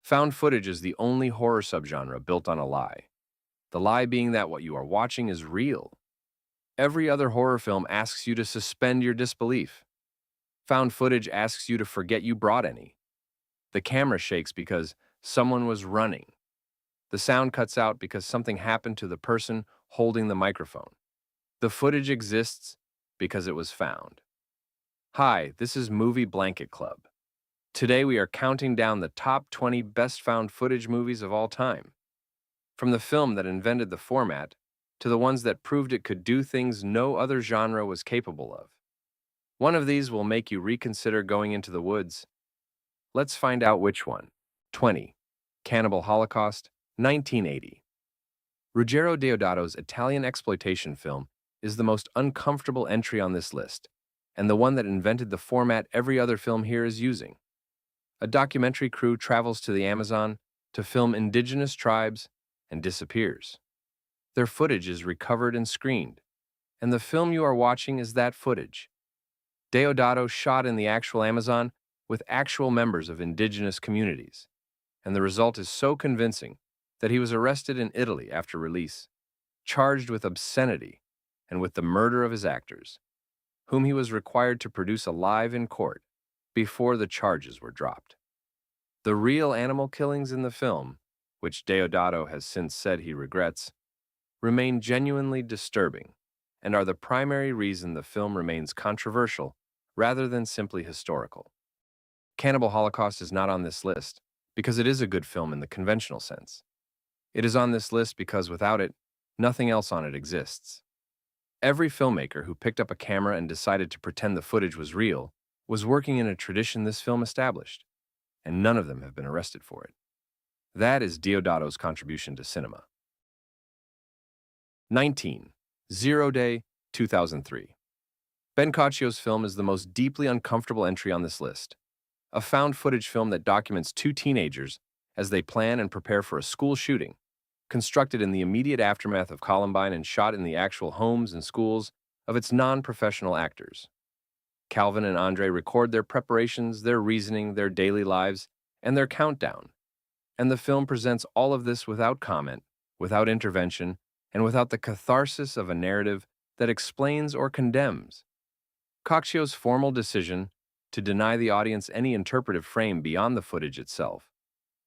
Found footage is the only horror subgenre built on a lie. The lie being that what you are watching is real. Every other horror film asks you to suspend your disbelief. Found footage asks you to forget you brought any. The camera shakes because someone was running. The sound cuts out because something happened to the person holding the microphone. The footage exists because it was found. Hi, this is Movie Blanket Club. Today we are counting down the top 20 best found footage movies of all time. From the film that invented the format to the ones that proved it could do things no other genre was capable of. One of these will make you reconsider going into the woods. Let's find out which one. 20. Cannibal Holocaust, 1980. Ruggero Deodato's Italian exploitation film is the most uncomfortable entry on this list, and the one that invented the format every other film here is using. A documentary crew travels to the Amazon to film indigenous tribes and disappears. Their footage is recovered and screened, and the film you are watching is that footage. Deodato shot in the actual Amazon with actual members of indigenous communities, and the result is so convincing that he was arrested in Italy after release, charged with obscenity and with the murder of his actors, whom he was required to produce alive in court before the charges were dropped. The real animal killings in the film, which Deodato has since said he regrets, remain genuinely disturbing and are the primary reason the film remains controversial rather than simply historical. Cannibal Holocaust is not on this list because it is a good film in the conventional sense. It is on this list because without it, nothing else on it exists. Every filmmaker who picked up a camera and decided to pretend the footage was real was working in a tradition this film established, and none of them have been arrested for it. That is Deodato's contribution to cinema. 19. Zero Day, 2003. Bencaccio's film is the most deeply uncomfortable entry on this list. A found footage film that documents two teenagers as they plan and prepare for a school shooting, constructed in the immediate aftermath of Columbine and shot in the actual homes and schools of its non-professional actors. Calvin and Andre record their preparations, their reasoning, their daily lives, and their countdown. And the film presents all of this without comment, without intervention, and without the catharsis of a narrative that explains or condemns. Caccio's formal decision to deny the audience any interpretive frame beyond the footage itself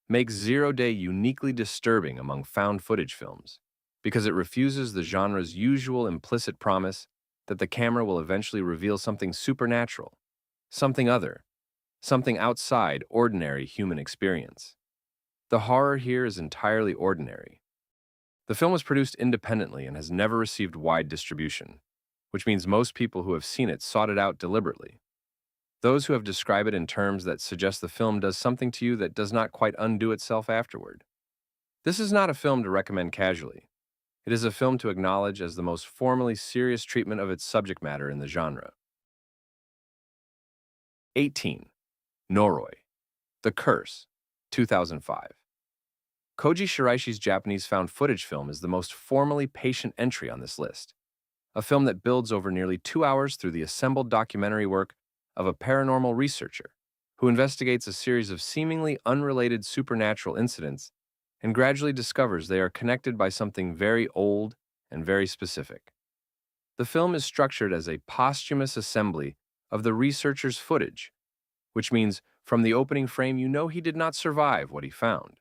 makes Zero Day uniquely disturbing among found footage films because it refuses the genre's usual implicit promise that the camera will eventually reveal something supernatural, something other, something outside ordinary human experience. The horror here is entirely ordinary. The film was produced independently and has never received wide distribution, which means most people who have seen it sought it out deliberately. Those who have described it in terms that suggest the film does something to you that does not quite undo itself afterward. This is not a film to recommend casually. It is a film to acknowledge as the most formally serious treatment of its subject matter in the genre. 18. Noroi, The Curse, 2005. Koji Shiraishi's Japanese found footage film is the most formally patient entry on this list. A film that builds over nearly 2 hours through the assembled documentary work of a paranormal researcher who investigates a series of seemingly unrelated supernatural incidents and gradually discovers they are connected by something very old and very specific. The film is structured as a posthumous assembly of the researcher's footage, which means from the opening frame you know he did not survive what he found.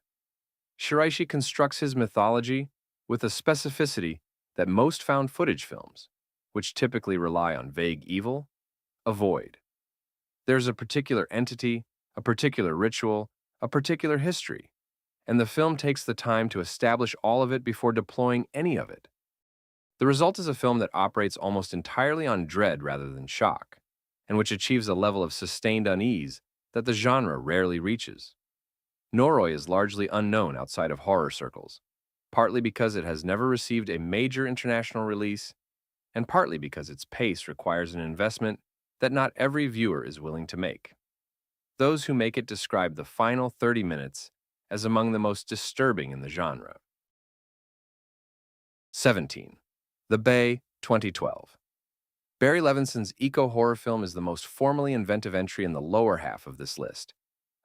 Shiraishi constructs his mythology with a specificity that most found footage films, which typically rely on vague evil, avoid. There's a particular entity, a particular ritual, a particular history, and the film takes the time to establish all of it before deploying any of it. The result is a film that operates almost entirely on dread rather than shock, and which achieves a level of sustained unease that the genre rarely reaches. Noroi is largely unknown outside of horror circles, partly because it has never received a major international release, and partly because its pace requires an investment that not every viewer is willing to make. Those who make it describe the final 30 minutes as among the most disturbing in the genre. 17. The Bay, 2012. Barry Levinson's eco-horror film is the most formally inventive entry in the lower half of this list.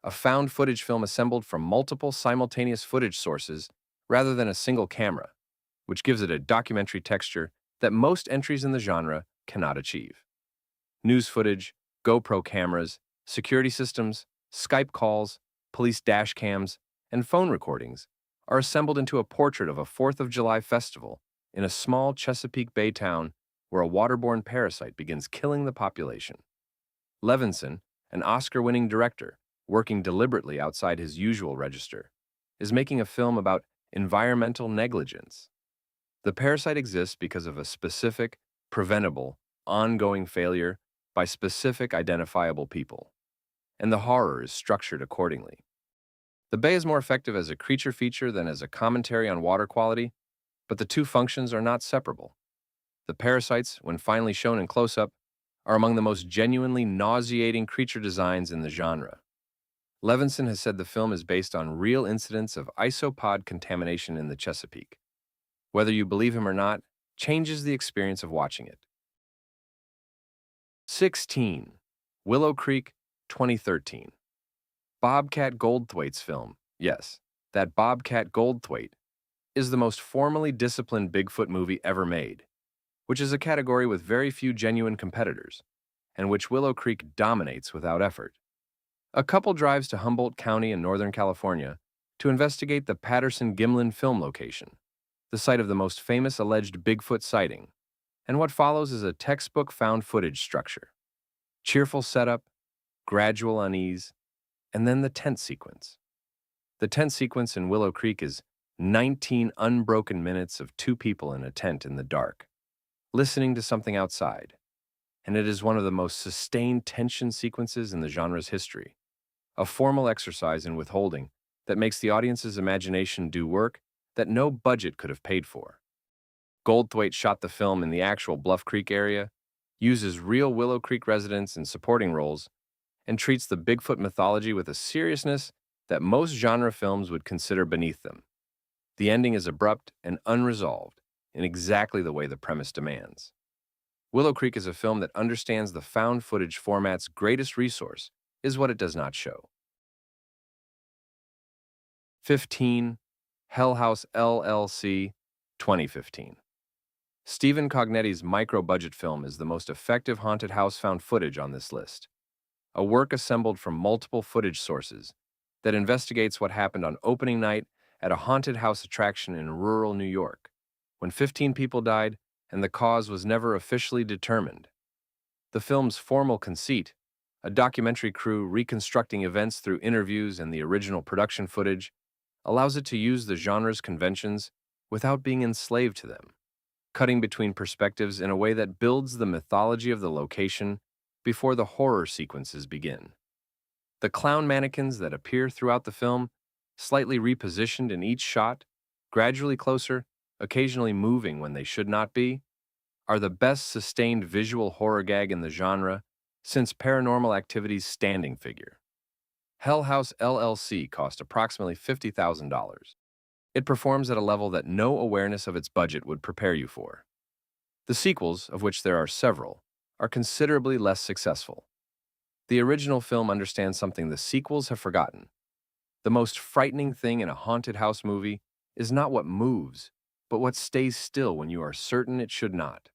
a found footage film assembled from multiple simultaneous footage sources rather than a single camera, which gives it a documentary texture that most entries in the genre cannot achieve. News footage, GoPro cameras, security systems, Skype calls, police dash cams, and phone recordings are assembled into a portrait of a 4th of July festival in a small Chesapeake Bay town where a waterborne parasite begins killing the population. Levinson, an Oscar-winning director, working deliberately outside his usual register, is making a film about environmental negligence. The parasite exists because of a specific, preventable, ongoing failure by specific identifiable people, and the horror is structured accordingly. The bay is more effective as a creature feature than as a commentary on water quality, but the two functions are not separable. The parasites, when finally shown in close-up, are among the most genuinely nauseating creature designs in the genre. Levinson has said the film is based on real incidents of isopod contamination in the Chesapeake. Whether you believe him or not, changes the experience of watching it. 16. Willow Creek, 2013. Bobcat Goldthwait's film, yes, that Bobcat Goldthwait, is the most formally disciplined Bigfoot movie ever made, which is a category with very few genuine competitors, and which Willow Creek dominates without effort. A couple drives to Humboldt County in Northern California to investigate the Patterson-Gimlin film location, the site of the most famous alleged Bigfoot sighting, and what follows is a textbook found footage structure. Cheerful setup, gradual unease, and then the tent sequence. The tent sequence in Willow Creek is 19 unbroken minutes of two people in a tent in the dark, listening to something outside, and it is one of the most sustained tension sequences in the genre's history, a formal exercise in withholding that makes the audience's imagination do work that no budget could have paid for. Goldthwait shot the film in the actual Bluff Creek area, uses real Willow Creek residents in supporting roles, and treats the Bigfoot mythology with a seriousness that most genre films would consider beneath them. The ending is abrupt and unresolved in exactly the way the premise demands. Willow Creek is a film that understands the found footage format's greatest resource is what it does not show. 15. House LLC, 2015. Stephen Cognetti's micro-budget film is the most effective haunted house found footage on this list, a work assembled from multiple footage sources that investigates what happened on opening night at a haunted house attraction in rural New York, when 15 people died and the cause was never officially determined. The film's formal conceit, a documentary crew reconstructing events through interviews and the original production footage, allows it to use the genre's conventions without being enslaved to them, cutting between perspectives in a way that builds the mythology of the location before the horror sequences begin. The clown mannequins that appear throughout the film, slightly repositioned in each shot, gradually closer, occasionally moving when they should not be, are the best sustained visual horror gag in the genre since Paranormal Activity's standing figure. House LLC cost approximately $50,000. It performs at a level that no awareness of its budget would prepare you for. The sequels, of which there are several, are considerably less successful. The original film understands something the sequels have forgotten. The most frightening thing in a haunted house movie is not what moves, but what stays still when you are certain it should not.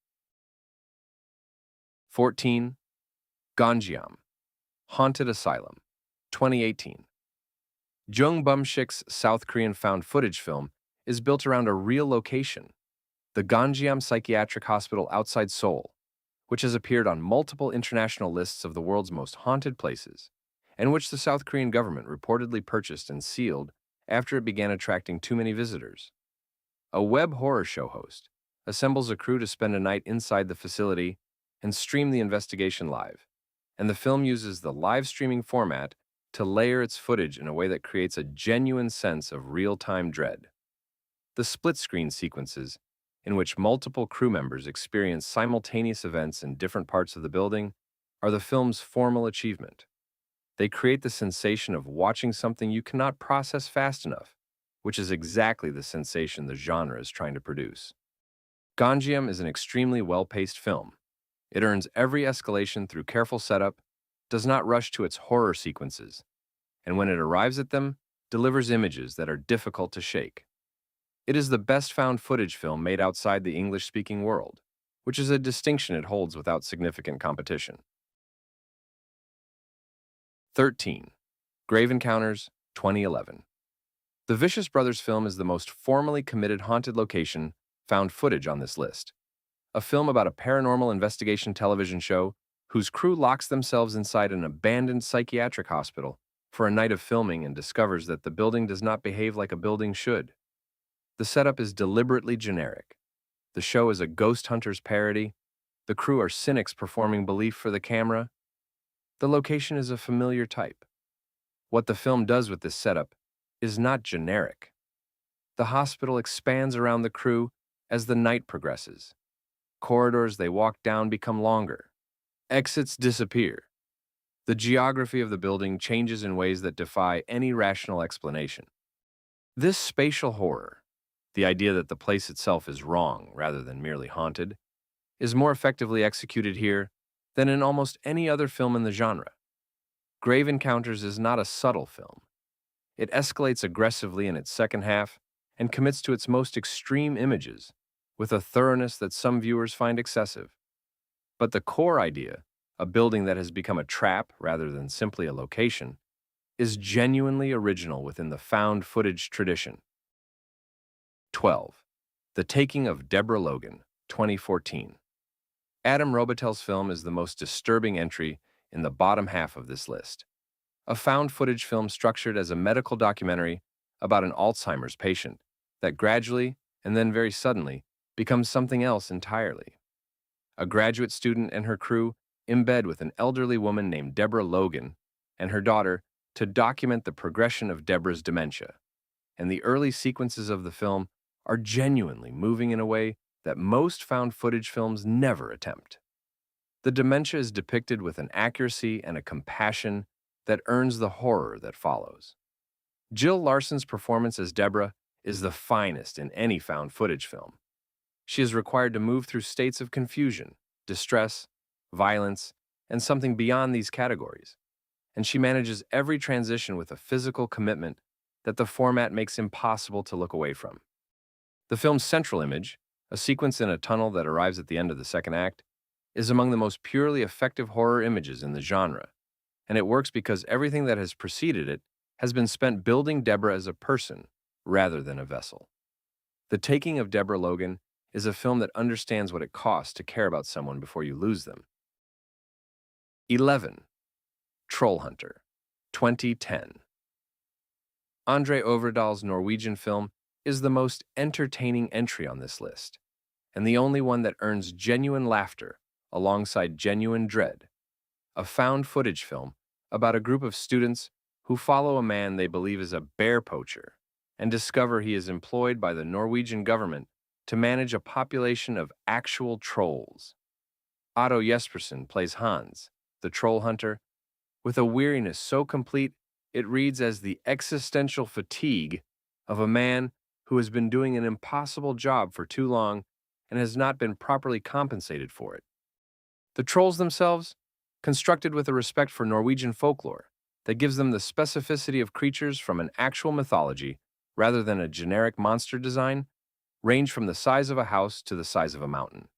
14. Gonjiam, Haunted Asylum, 2018. Jung Bum-shik's South Korean found footage film is built around a real location, the Gonjiam Psychiatric Hospital outside Seoul, which has appeared on multiple international lists of the world's most haunted places, and which the South Korean government reportedly purchased and sealed after it began attracting too many visitors. A web horror show host assembles a crew to spend a night inside the facility and stream the investigation live, and the film uses the live streaming format to layer its footage in a way that creates a genuine sense of real-time dread. The split-screen sequences, in which multiple crew members experience simultaneous events in different parts of the building, are the film's formal achievement. They create the sensation of watching something you cannot process fast enough, which is exactly the sensation the genre is trying to produce. Gonjiam is an extremely well-paced film. It earns every escalation through careful setup, does not rush to its horror sequences, and when it arrives at them, delivers images that are difficult to shake. It is the best found footage film made outside the English-speaking world, which is a distinction it holds without significant competition. 13. Grave Encounters, 2011. The Vicious Brothers film is the most formally committed haunted location found footage on this list. A film about a paranormal investigation television show whose crew locks themselves inside an abandoned psychiatric hospital for a night of filming and discovers that the building does not behave like a building should. The setup is deliberately generic. The show is a ghost hunter's parody. The crew are cynics performing belief for the camera. The location is a familiar type. What the film does with this setup is not generic. The hospital expands around the crew as the night progresses. Corridors they walk down become longer. Exits disappear. The geography of the building changes in ways that defy any rational explanation. This spatial horror, the idea that the place itself is wrong rather than merely haunted, is more effectively executed here than in almost any other film in the genre. Grave Encounters is not a subtle film. It escalates aggressively in its second half and commits to its most extreme images with a thoroughness that some viewers find excessive. But the core idea, a building that has become a trap rather than simply a location, is genuinely original within the found footage tradition. 12. The Taking of Deborah Logan, 2014. Adam Robitel's film is the most disturbing entry in the bottom half of this list. A found footage film structured as a medical documentary about an Alzheimer's patient that gradually, and then very suddenly, becomes something else entirely. A graduate student and her crew embed with an elderly woman named Deborah Logan and her daughter to document the progression of Deborah's dementia, and the early sequences of the film are genuinely moving in a way that most found footage films never attempt. The dementia is depicted with an accuracy and a compassion that earns the horror that follows. Jill Larson's performance as Deborah is the finest in any found footage film. She is required to move through states of confusion, distress, violence, and something beyond these categories, and she manages every transition with a physical commitment that the format makes impossible to look away from. The film's central image, a sequence in a tunnel that arrives at the end of the second act, is among the most purely effective horror images in the genre, and it works because everything that has preceded it has been spent building Deborah as a person rather than a vessel. The Taking of Deborah Logan is a film that understands what it costs to care about someone before you lose them. 11. Trollhunter, 2010. Andre Øvredal's Norwegian film is the most entertaining entry on this list, and the only one that earns genuine laughter alongside genuine dread. A found footage film about a group of students who follow a man they believe is a bear poacher and discover he is employed by the Norwegian government to manage a population of actual trolls. Otto Jespersen plays Hans, the troll hunter, with a weariness so complete it reads as the existential fatigue of a man who has been doing an impossible job for too long and has not been properly compensated for it. The trolls themselves, constructed with a respect for Norwegian folklore that gives them the specificity of creatures from an actual mythology rather than a generic monster design, range from the size of a house to the size of a mountain.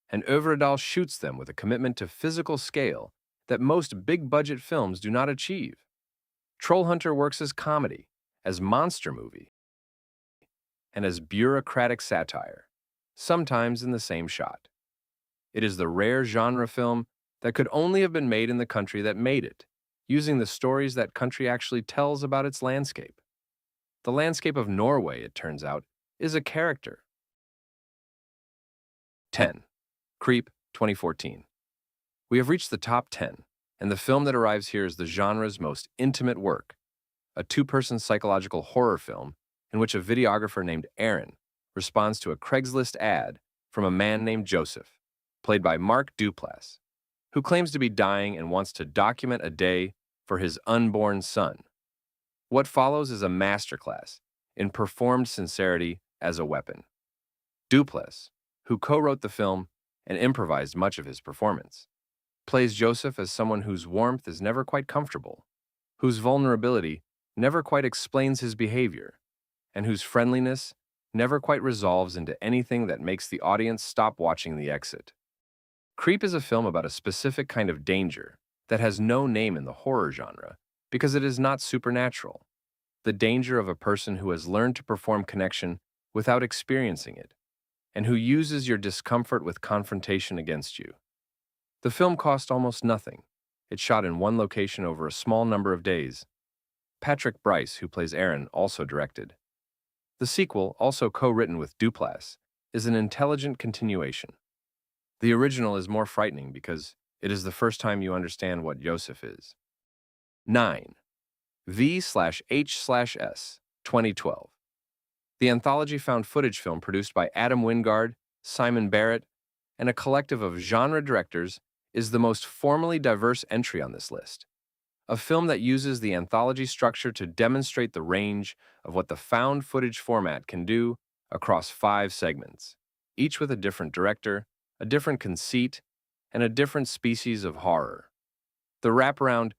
And Øvredal shoots them with a commitment to physical scale that most big-budget films do not achieve. Trollhunter works as comedy, as monster movie, and as bureaucratic satire, sometimes in the same shot. It is the rare genre film that could only have been made in the country that made it, using the stories that country actually tells about its landscape. The landscape of Norway, it turns out, is a character. 10. Creep, 2014. We have reached the top 10, and the film that arrives here is the genre's most intimate work, a two-person psychological horror film in which a videographer named Aaron responds to a Craigslist ad from a man named Joseph, played by Mark Duplass, who claims to be dying and wants to document a day for his unborn son. What follows is a masterclass in performed sincerity as a weapon. Duplass, who co-wrote the film and improvised much of his performance, plays Joseph as someone whose warmth is never quite comfortable, whose vulnerability never quite explains his behavior, and whose friendliness never quite resolves into anything that makes the audience stop watching the exit. Creep is a film about a specific kind of danger that has no name in the horror genre because it is not supernatural. The danger of a person who has learned to perform connection without experiencing it, and who uses your discomfort with confrontation against you. The film cost almost nothing. It shot in one location over a small number of days. Patrick Bryce, who plays Aaron, also directed. The sequel, also co-written with Duplass, is an intelligent continuation. The original is more frightening because it is the first time you understand what Joseph is. 9. V/H/S, 2012. The anthology found footage film produced by Adam Wingard, Simon Barrett, and a collective of genre directors is the most formally diverse entry on this list. A film that uses the anthology structure to demonstrate the range of what the found footage format can do across 5 segments, each with a different director, a different conceit, and a different species of horror. The wraparound,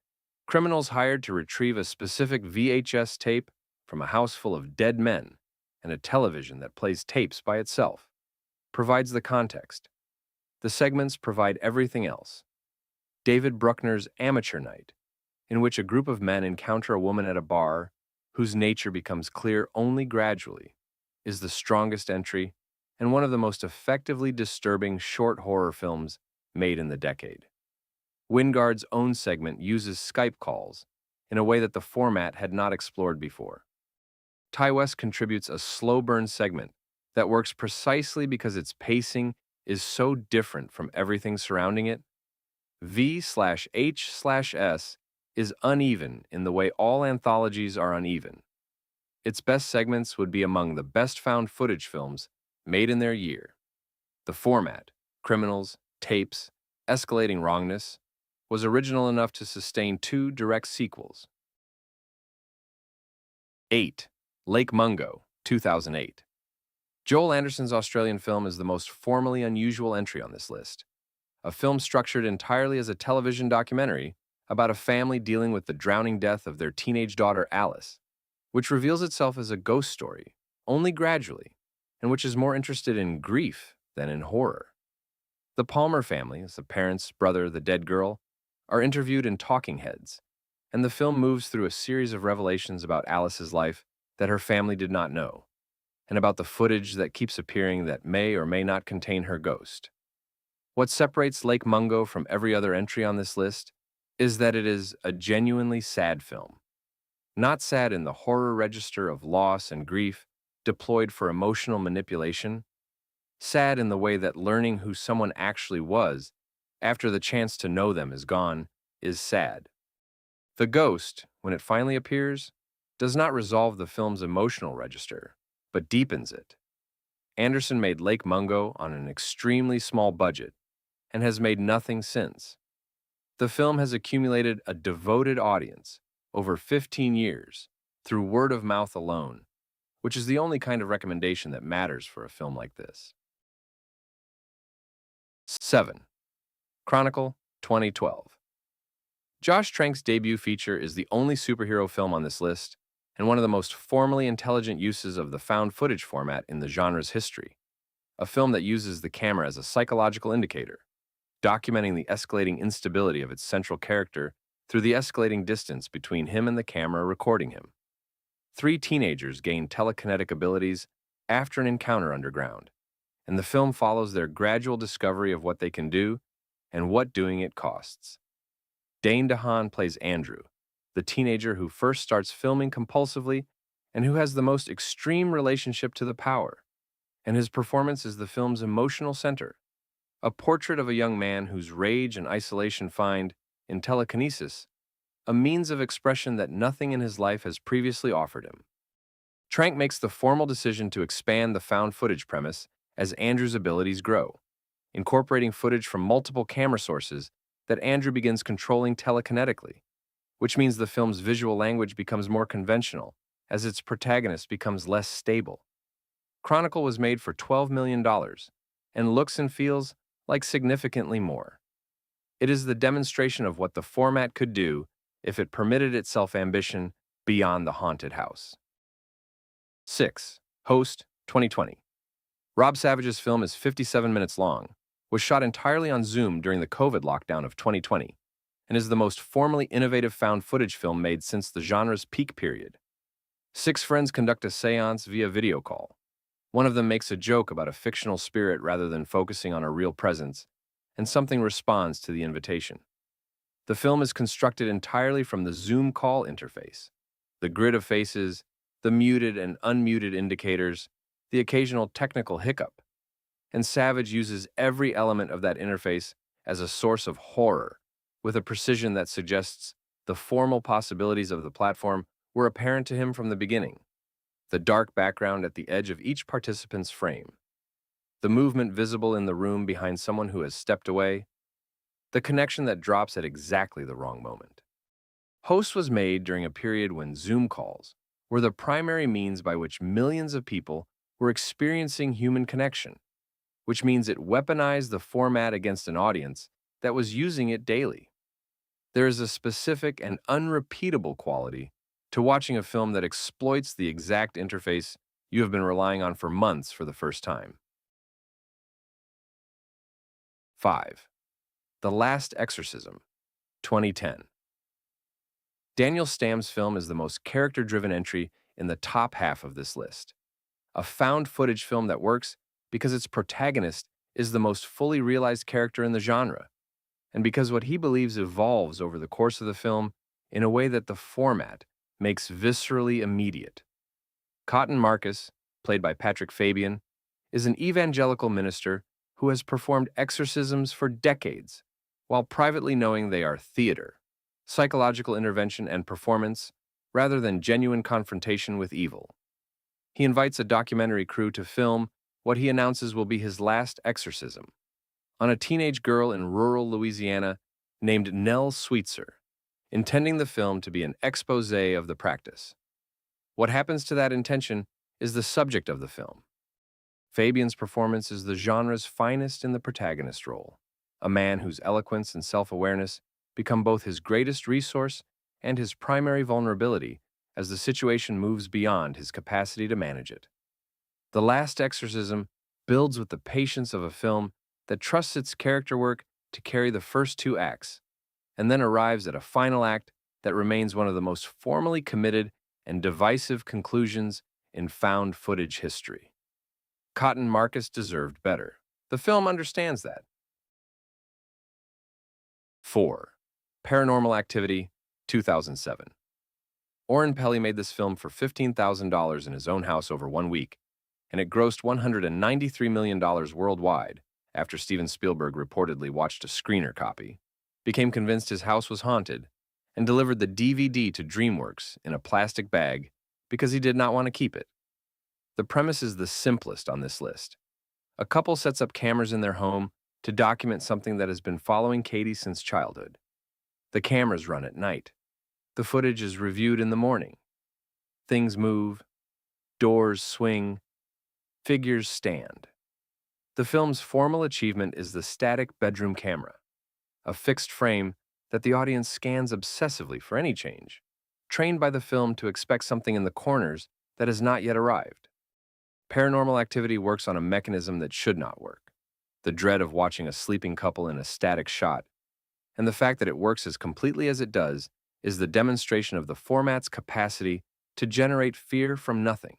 criminals hired to retrieve a specific VHS tape from a house full of dead men and a television that plays tapes by itself, provides the context. The segments provide everything else. David Bruckner's Amateur Night, in which a group of men encounter a woman at a bar whose nature becomes clear only gradually, is the strongest entry and one of the most effectively disturbing short horror films made in the decade. Wingard's own segment uses Skype calls in a way that the format had not explored before. Ty West contributes a slow burn segment that works precisely because its pacing is so different from everything surrounding it. V/H/S is uneven in the way all anthologies are uneven. Its best segments would be among the best found footage films made in their year. The format, criminals, tapes, escalating wrongness, was original enough to sustain 2 direct sequels. 8. Lake Mungo, 2008. Joel Anderson's Australian film is the most formally unusual entry on this list. A film structured entirely as a television documentary about a family dealing with the drowning death of their teenage daughter Alice, which reveals itself as a ghost story, only gradually, and which is more interested in grief than in horror. The Palmer family, as the parents, brother, the dead girl, are interviewed in talking heads, and the film moves through a series of revelations about Alice's life that her family did not know, and about the footage that keeps appearing that may or may not contain her ghost. What separates Lake Mungo from every other entry on this list is that it is a genuinely sad film. Not sad in the horror register of loss and grief deployed for emotional manipulation, sad in the way that learning who someone actually was after the chance to know them is gone is sad. The ghost, when it finally appears, does not resolve the film's emotional register, but deepens it. Anderson made Lake Mungo on an extremely small budget and has made nothing since. The film has accumulated a devoted audience over 15 years through word of mouth alone, which is the only kind of recommendation that matters for a film like this. 7. Chronicle, 2012. Josh Trank's debut feature is the only superhero film on this list and one of the most formally intelligent uses of the found footage format in the genre's history. A film that uses the camera as a psychological indicator, documenting the escalating instability of its central character through the escalating distance between him and the camera recording him. 3 teenagers gain telekinetic abilities after an encounter underground, and the film follows their gradual discovery of what they can do and what doing it costs. Dane DeHaan plays Andrew, the teenager who first starts filming compulsively and who has the most extreme relationship to the power, and his performance is the film's emotional center, a portrait of a young man whose rage and isolation find, in telekinesis, a means of expression that nothing in his life has previously offered him. Trank makes the formal decision to expand the found footage premise as Andrew's abilities grow, incorporating footage from multiple camera sources that Andrew begins controlling telekinetically, which means the film's visual language becomes more conventional as its protagonist becomes less stable. Chronicle was made for $12 million and looks and feels like significantly more. It is the demonstration of what the format could do if it permitted itself ambition beyond the haunted house. 6. Host, 2020. Rob Savage's film is 57 minutes long, was shot entirely on Zoom during the COVID lockdown of 2020, and is the most formally innovative found footage film made since the genre's peak period. 6 friends conduct a seance via video call. One of them makes a joke about a fictional spirit rather than focusing on a real presence, and something responds to the invitation. The film is constructed entirely from the Zoom call interface. The grid of faces, the muted and unmuted indicators, the occasional technical hiccup. And Savage uses every element of that interface as a source of horror, with a precision that suggests the formal possibilities of the platform were apparent to him from the beginning. The dark background at the edge of each participant's frame, the movement visible in the room behind someone who has stepped away, the connection that drops at exactly the wrong moment. Host was made during a period when Zoom calls were the primary means by which millions of people were experiencing human connection, which means it weaponized the format against an audience that was using it daily. There is a specific and unrepeatable quality to watching a film that exploits the exact interface you have been relying on for months for the first time. 5. The Last Exorcism, 2010. Daniel Stam's film is the most character-driven entry in the top half of this list. A found footage film that works because its protagonist is the most fully realized character in the genre, and because what he believes evolves over the course of the film in a way that the format makes viscerally immediate. Cotton Marcus, played by Patrick Fabian, is an evangelical minister who has performed exorcisms for decades, while privately knowing they are theater, psychological intervention and performance, rather than genuine confrontation with evil. He invites a documentary crew to film what he announces will be his last exorcism, on a teenage girl in rural Louisiana named Nell Sweetser, intending the film to be an expose of the practice. What happens to that intention is the subject of the film. Fabian's performance is the genre's finest in the protagonist role, a man whose eloquence and self-awareness become both his greatest resource and his primary vulnerability as the situation moves beyond his capacity to manage it. The Last Exorcism builds with the patience of a film that trusts its character work to carry the first 2 acts, and then arrives at a final act that remains one of the most formally committed and divisive conclusions in found footage history. Cotton Marcus deserved better. The film understands that. 4. Paranormal Activity, 2007. Oren Peli made this film for $15,000 in his own house over 1 week, and it grossed $193 million worldwide after Steven Spielberg reportedly watched a screener copy, became convinced his house was haunted, and delivered the DVD to DreamWorks in a plastic bag because he did not want to keep it. The premise is the simplest on this list. A couple sets up cameras in their home to document something that has been following Katie since childhood. The cameras run at night. The footage is reviewed in the morning. Things move, doors swing, figures stand. The film's formal achievement is the static bedroom camera, a fixed frame that the audience scans obsessively for any change, trained by the film to expect something in the corners that has not yet arrived. Paranormal Activity works on a mechanism that should not work, the dread of watching a sleeping couple in a static shot, and the fact that it works as completely as it does is the demonstration of the format's capacity to generate fear from nothing.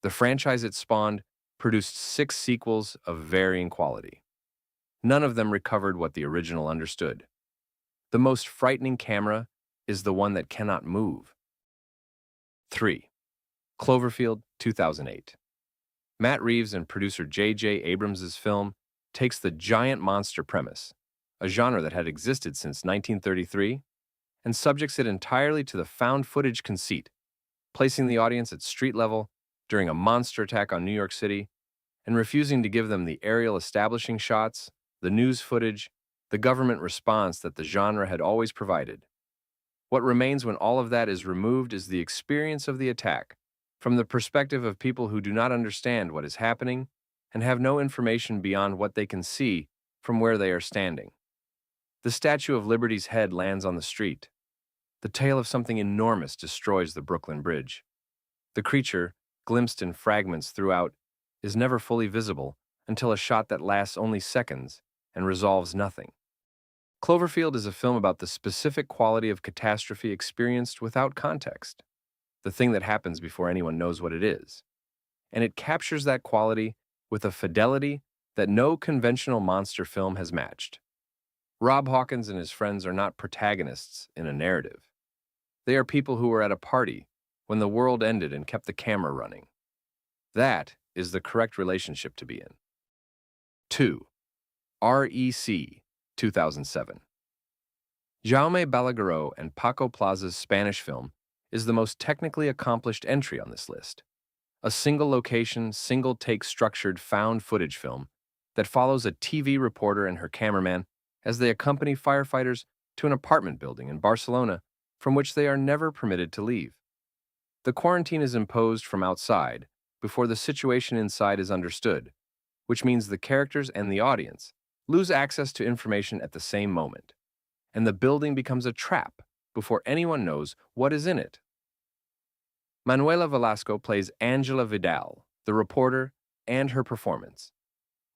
The franchise it spawned produced 6 sequels of varying quality. None of them recovered what the original understood. The most frightening camera is the one that cannot move. 3. Cloverfield, 2008. Matt Reeves and producer J.J. Abrams' film takes the giant monster premise, a genre that had existed since 1933, and subjects it entirely to the found footage conceit, placing the audience at street level during a monster attack on New York City, and refusing to give them the aerial establishing shots, the news footage, the government response that the genre had always provided. What remains when all of that is removed is the experience of the attack, from the perspective of people who do not understand what is happening and have no information beyond what they can see from where they are standing. The Statue of Liberty's head lands on the street. The tail of something enormous destroys the Brooklyn Bridge. The creature, glimpsed in fragments throughout, is never fully visible until a shot that lasts only seconds and resolves nothing. Cloverfield is a film about the specific quality of catastrophe experienced without context, the thing that happens before anyone knows what it is. And it captures that quality with a fidelity that no conventional monster film has matched. Rob Hawkins and his friends are not protagonists in a narrative. They are people who were at a party when the world ended and kept the camera running. That is the correct relationship to be in. 2. REC, 2007. Jaume Balagueró and Paco Plaza's Spanish film is the most technically accomplished entry on this list. A single-location, single-take structured found footage film that follows a TV reporter and her cameraman as they accompany firefighters to an apartment building in Barcelona from which they are never permitted to leave. The quarantine is imposed from outside before the situation inside is understood, which means the characters and the audience lose access to information at the same moment, and the building becomes a trap before anyone knows what is in it. Manuela Velasco plays Angela Vidal, the reporter, and her performance,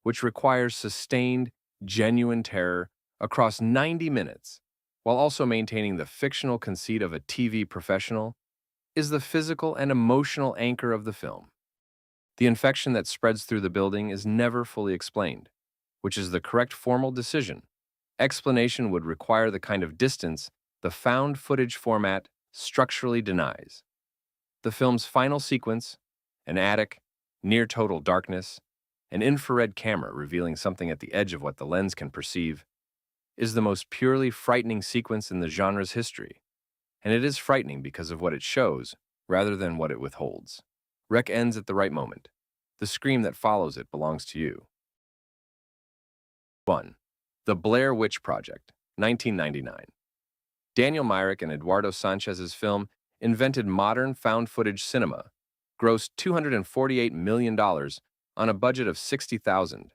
which requires sustained, genuine terror across 90 minutes, while also maintaining the fictional conceit of a TV professional, is the physical and emotional anchor of the film. The infection that spreads through the building is never fully explained, which is the correct formal decision. Explanation would require the kind of distance the found footage format structurally denies. The film's final sequence, an attic, near total darkness, an infrared camera revealing something at the edge of what the lens can perceive, is the most purely frightening sequence in the genre's history, and it is frightening because of what it shows rather than what it withholds. Rec ends at the right moment. The scream that follows it belongs to you. 1. The Blair Witch Project, 1999. Daniel Myrick and Eduardo Sanchez's film invented modern found-footage cinema, grossed $248 million on a budget of $60,000,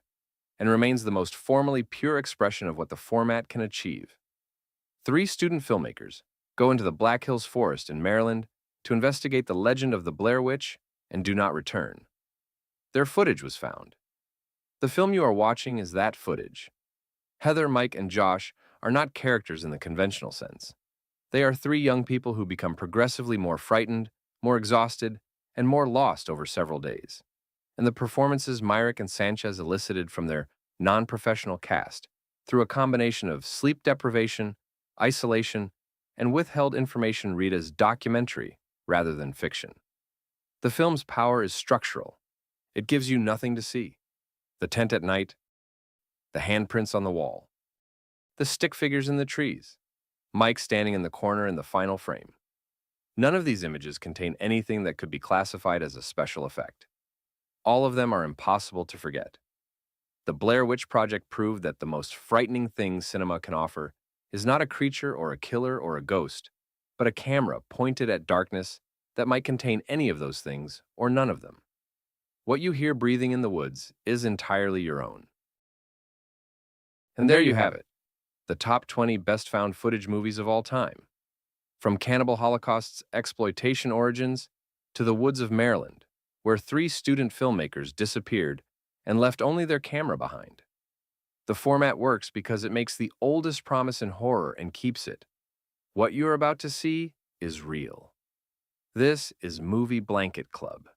and remains the most formally pure expression of what the format can achieve. 3 student filmmakers go into the Black Hills Forest in Maryland to investigate the legend of the Blair Witch and do not return. Their footage was found. The film you are watching is that footage. Heather, Mike, and Josh are not characters in the conventional sense. They are 3 young people who become progressively more frightened, more exhausted, and more lost over several days. And the performances Myrick and Sanchez elicited from their non-professional cast through a combination of sleep deprivation, isolation, and withheld information read as documentary rather than fiction. The film's power is structural. It gives you nothing to see. The tent at night, the handprints on the wall, the stick figures in the trees, Mike standing in the corner in the final frame. None of these images contain anything that could be classified as a special effect. All of them are impossible to forget. The Blair Witch Project proved that the most frightening thing cinema can offer is not a creature or a killer or a ghost, but a camera pointed at darkness that might contain any of those things or none of them. What you hear breathing in the woods is entirely your own. And there you have it, the top 20 best found footage movies of all time. From Cannibal Holocaust's exploitation origins to The Woods of Maryland, where 3 student filmmakers disappeared and left only their camera behind. The format works because it makes the oldest promise in horror and keeps it. What you're about to see is real. This is Movie Blanket Club.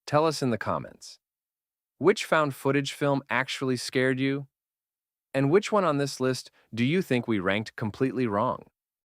Tell us in the comments, which found footage film actually scared you? And which one on this list do you think we ranked completely wrong?